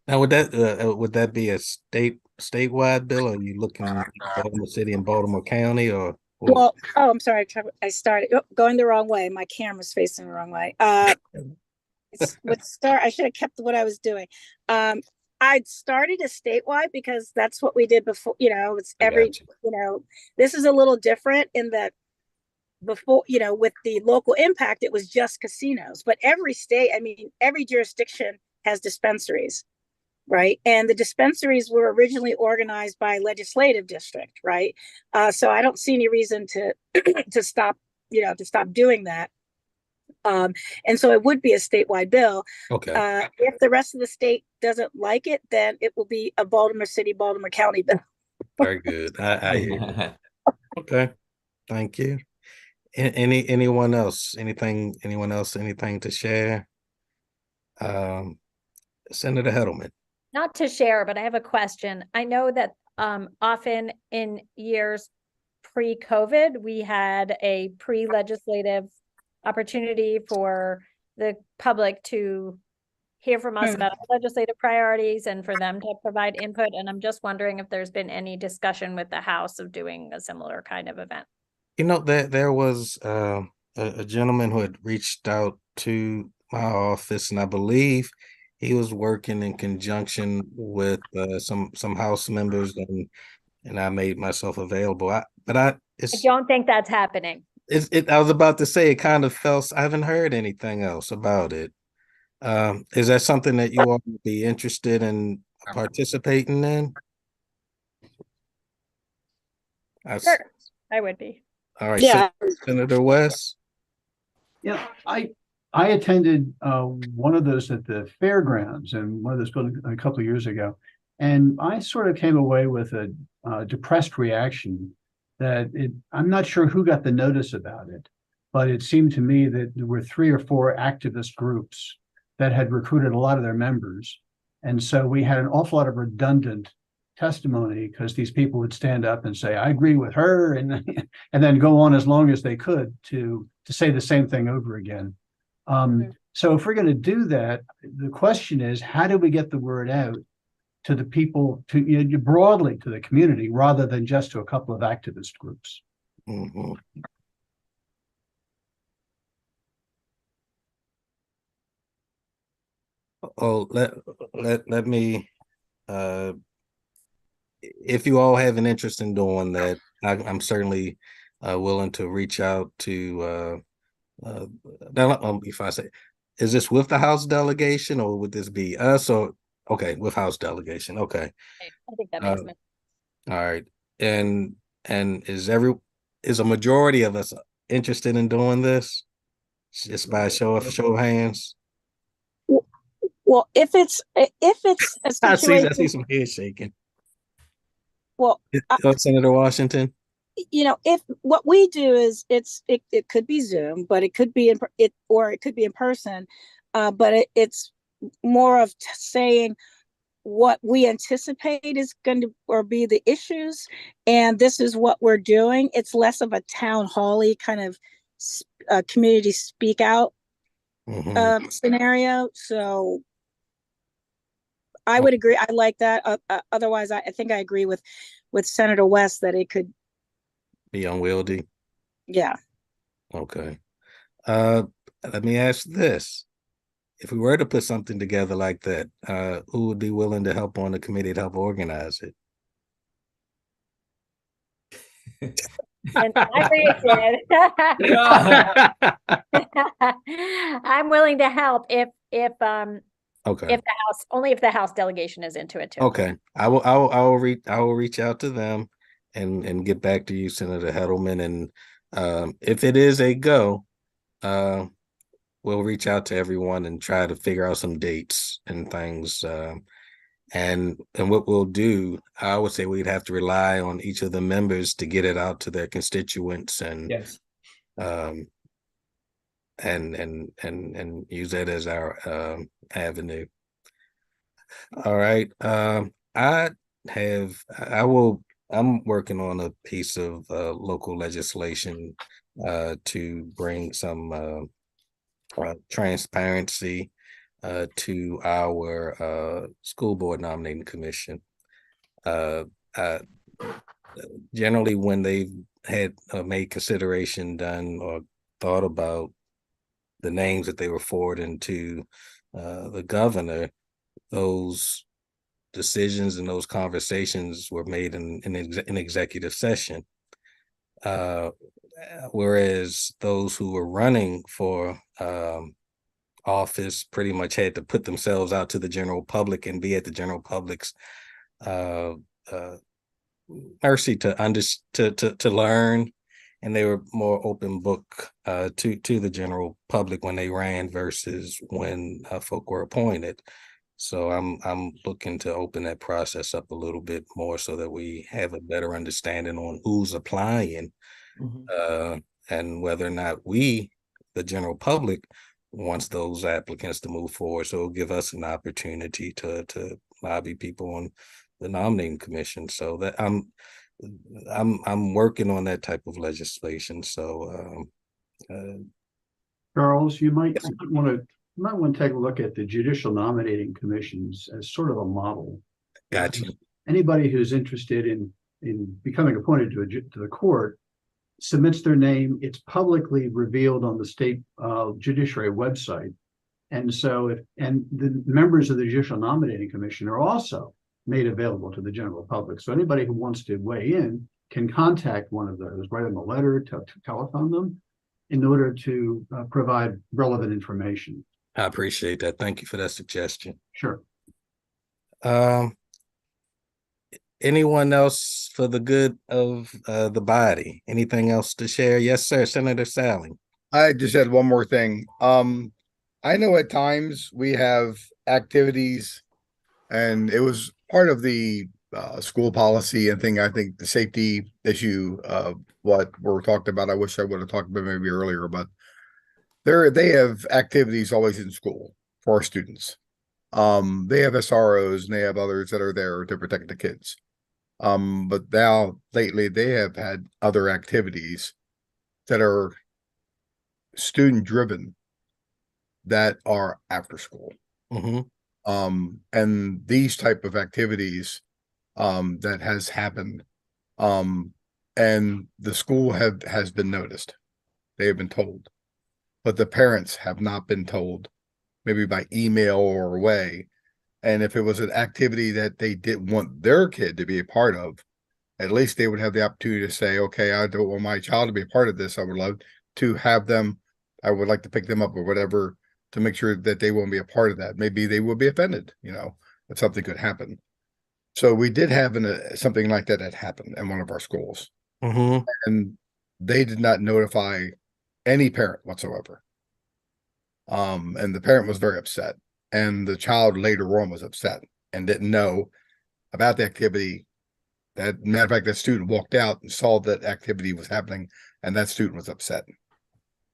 Now, would that be a statewide bill? Or are you looking at Baltimore City and Baltimore County, or? Well, oh, I'm sorry. I started going the wrong way. My camera's facing the wrong way. I should have kept what I was doing. I'd started a statewide because that's what we did before. It's this is a little different in that before, with the local impact, it was just casinos. But every state, every jurisdiction has dispensaries. Right. And the dispensaries were originally organized by legislative district. Right. So I don't see any reason to to stop doing that. And so it would be a statewide bill. Okay. If the rest of the state doesn't like it, then it will be a Baltimore City, Baltimore County bill. Very good. I hear you. Okay. Thank you. Anyone else? Anything to share? Senator Heddleman. Not to share, but I have a question. I know that often in years pre-COVID, we had a pre-legislative opportunity for the public to hear from us about legislative priorities and for them to provide input. And I'm just wondering if there's been any discussion with the House of doing a similar kind of event. There was a gentleman who had reached out to my office, and I believe he was working in conjunction with some House members, and I made myself available. I don't think that's happening. I was about to say, it kind of felt, I haven't heard anything else about it. Is that something that you all would be interested in participating in? Sure, I would be. All right, Yeah. Senator West. Yeah, I attended one of those at the fairgrounds and one of those buildings a couple of years ago, and I sort of came away with a depressed reaction that I'm not sure who got the notice about it, but it seemed to me that there were 3 or 4 activist groups that had recruited a lot of their members, and so we had an awful lot of redundant testimony because these people would stand up and say, "I agree with her," and then go on as long as they could to say the same thing over again. So if we're going to do that, the question is, how do we get the word out to the people, to broadly to the community, rather than just to a couple of activist groups? Mm-hmm. Oh, let me. If you all have an interest in doing that, I'm certainly willing to reach out to. If I say, is this with the House delegation, or would this be us? Or okay, with House delegation. Okay, I think that makes sense. all right, and is a majority of us interested in doing this? Just by a show of hands. Well, if it's a situation, I see some head shaking. Well, Senator Washington. If what we do is it could be Zoom, but it could be it could be in person, but it's more of saying what we anticipate is going to or be the issues, and this is what we're doing. It's less of a town hall-y kind of community speak out scenario. So I would agree. I like that. Otherwise, I think I agree with Senator West that it could be unwieldy. Yeah. Okay. Let me ask this. If we were to put something together like that, who would be willing to help on the committee to help organize it? And I'm willing to help if okay. If the House delegation is into it too. Okay. I will reach out to them and get back to you, Senator Heddleman. And if it is a go, we'll reach out to everyone and try to figure out some dates and things. And what we'll do, I would say we'd have to rely on each of the members to get it out to their constituents and yes. And use that as our avenue. All right. I will I'm working on a piece of local legislation to bring some transparency to our school board nominating commission. Generally, when they've had made consideration done or thought about the names that they were forwarding to the governor, those decisions and those conversations were made in executive session. Whereas those who were running for office pretty much had to put themselves out to the general public and be at the general public's mercy to learn, and they were more open book to the general public when they ran versus when folk were appointed. So I'm looking to open that process up a little bit more so that we have a better understanding on who's applying and whether or not we, the general public, wants those applicants to move forward. So it'll give us an opportunity to lobby people on the nominating commission. So that I'm working on that type of legislation. So Charles, you might want to take a look at the judicial nominating commissions as sort of a model. gotcha. Anybody who's interested in becoming appointed to the court submits their name. It's publicly revealed on the state judiciary website. And so and the members of the Judicial Nominating Commission are also made available to the general public. So anybody who wants to weigh in can contact one of those, write them a letter, to telephone them in order to provide relevant information. I appreciate that. Thank you for that suggestion. Sure. Anyone else for the good of the body? Anything else to share? Yes, sir. Senator Sally. I just had one more thing. I know at times we have activities, and it was part of the school policy and thing. I think the safety issue of what we're talking about, I wish I would have talked about maybe earlier, but they have activities always in school for our students. They have SROs and they have others that are there to protect the kids. But now lately they have had other activities that are student driven that are after school. And these type of activities that has happened, and the school has been noticed. They have been told, but the parents have not been told, maybe by email or way. And if it was an activity that they didn't want their kid to be a part of, at least they would have the opportunity to say, okay, I don't want my child to be a part of this. I would love to have them. I would like to pick them up or whatever to make sure that they won't be a part of that. Maybe they will be offended, if something could happen. So we did have something like that happened in one of our schools. And they did not notify any parent whatsoever. And the parent was very upset. And the child later on was upset and didn't know about the activity. That matter of fact, that student walked out and saw that activity was happening, and that student was upset.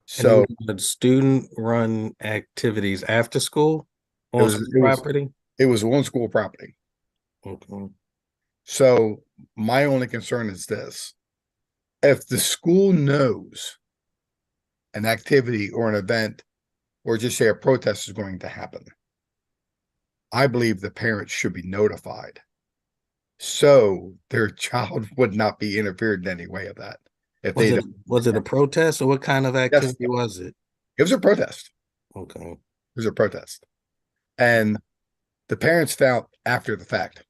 So the student run activities after school on property? It was on school property. So my only concern is this: if the school knows an activity or an event, or just say a protest is going to happen, I believe the parents should be notified, so their child would not be interfered in any way of that. Was it a protest, or what kind of activity was it? It was a protest. Okay. It was a protest. And the parents found after the fact.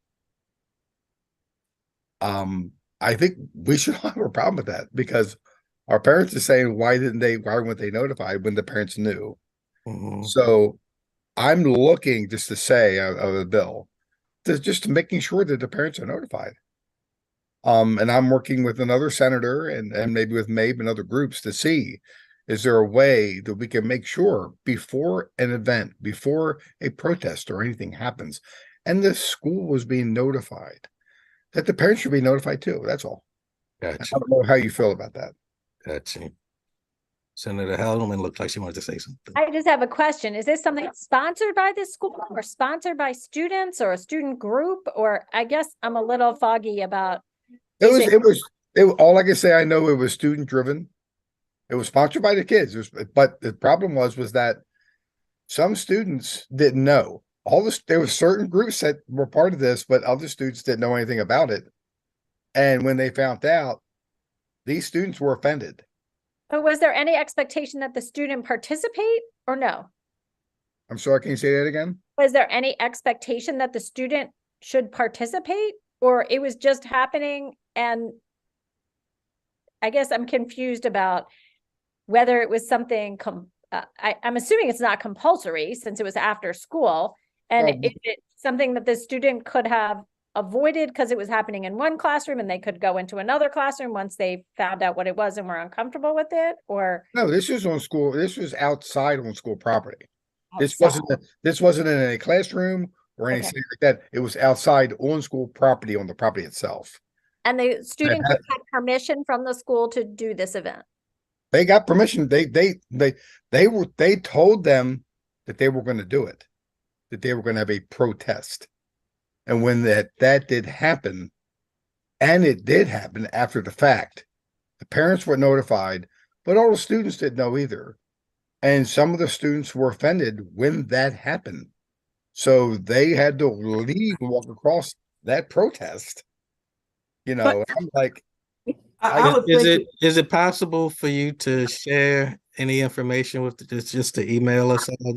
I think we should have a problem with that, because our parents are saying, why weren't they notified when the parents knew? So I'm looking just to say of a bill, just making sure that the parents are notified. And I'm working with another senator and maybe with Mabe and other groups to see, is there a way that we can make sure before an event, before a protest or anything happens, and the school was being notified, that the parents should be notified too. That's all. Gotcha. I don't know how you feel about that. Gotcha. Senator Hellman looked like she wanted to say something. I just have a question. Is this something sponsored by the school or sponsored by students or a student group? Or I guess I'm a little foggy about All I can say, I know it was student driven. It was sponsored by the kids. But the problem was that some students didn't know. There were certain groups that were part of this, but other students didn't know anything about it. And when they found out, these students were offended. But was there any expectation that the student participate or no? I'm sorry, can you say that again? Was there any expectation that the student should participate, or it was just happening? And I guess I'm confused about whether it was something, I'm assuming it's not compulsory since it was after school. And is it something that the student could have avoided because it was happening in one classroom and they could go into another classroom once they found out what it was and were uncomfortable with it? Or No, this was outside on school property. outside? This wasn't in a classroom or anything like that. It was outside on school property, on the property itself. And the student could have permission from the school to do this event. They got permission. They told them that they were going to do it, that they were going to have a protest. And when that did happen, and it did happen after the fact, the parents were notified, but all the students didn't know either. And some of the students were offended when that happened. So they had to leave and walk across that protest. You know, I'm like, Is it possible for you to share any information with just to email us? sure.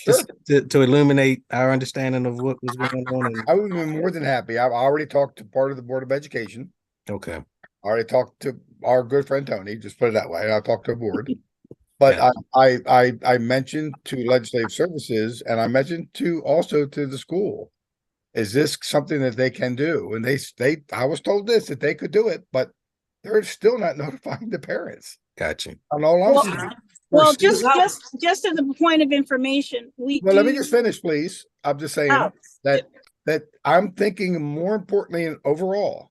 Just to illuminate our understanding of what was going on. I would be more than happy. I've already talked to part of the Board of Education. Okay. I already talked to our good friend Tony, just put it that way. I'll talk to a board. But Yeah. I mentioned to Legislative Services, and I mentioned also to the school, is this something that they can do? And I was told that they could do it, but they're still not notifying the parents. Gotcha. On all honesty. Well, just as a point of information, Let me just finish, please. I'm just saying that I'm thinking more importantly and overall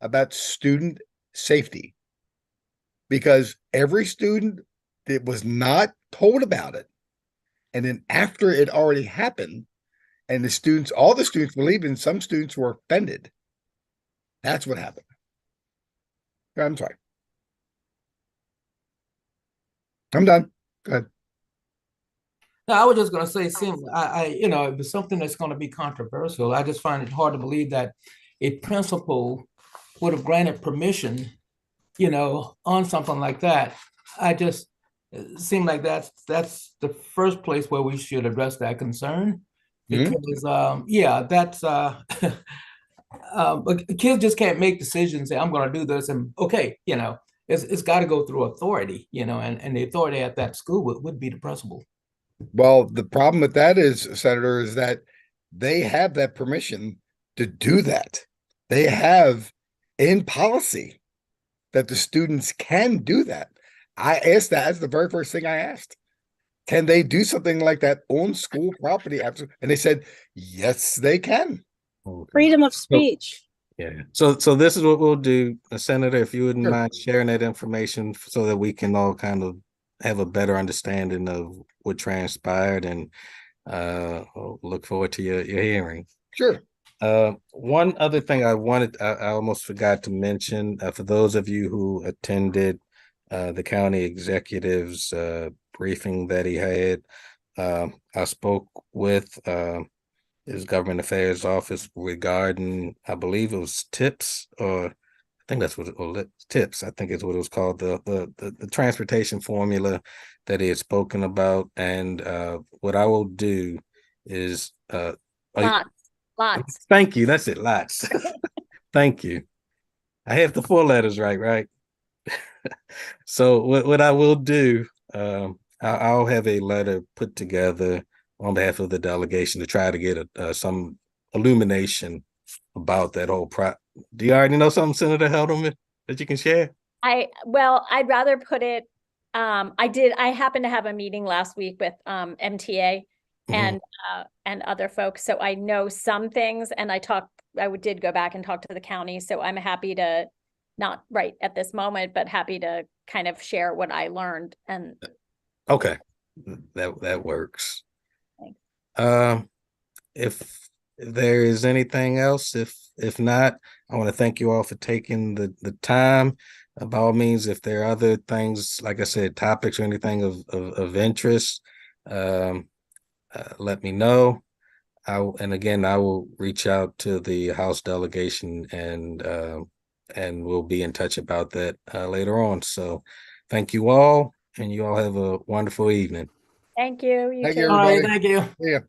about student safety, because every student that was not told about it, and then after it already happened, and all the students were leaving, some students were offended. That's what happened. I'm sorry. I'm done. Go ahead. No, I was just going to say, if it's something that's going to be controversial, I just find it hard to believe that a principal would have granted permission, on something like that. It seemed like that's the first place where we should address that concern, because kids just can't make decisions. Say, I'm going to do this, and okay, it's got to go through authority, and the authority at that school would be the principal. Well, the problem with that is, Senator, is that they have that permission to do that. They have in policy that the students can do that. I asked that as the very first thing I asked. Can they do something like that on school property? And they said, yes, they can. Okay. Freedom of speech. So this is what we'll do, Senator, if you wouldn't mind sharing that information so that we can all kind of have a better understanding of what transpired, and look forward to your hearing. Sure. One other thing I almost forgot to mention, for those of you who attended the county executive's briefing that he had, I spoke with his government affairs office regarding, I believe it was tips, or I think that's tips. I think is what it was called, the transportation formula that he had spoken about. And what I will do is Lots. Thank you. That's it. Lots. Thank you. I have the 4 letters right. So what I will do, I'll have a letter put together on behalf of the delegation to try to get some illumination about that whole Do you already know something, Senator Helderman, that you can share? I'd rather put it, I happened to have a meeting last week with MTA and other folks. So I know some things, and I did go back and talk to the county. So I'm happy to, not right at this moment, but happy to kind of share what I learned. And okay, that works. Thanks. If if there is anything else, if not, I want to thank you all for taking the time. By all means, if there are other things, like I said, topics or anything of interest, let me know. And again, I will reach out to the House delegation and we'll be in touch about that later on. So thank you all, and you all have a wonderful evening. Thank you. You Thank too. you, All right, everybody. thank you. See ya.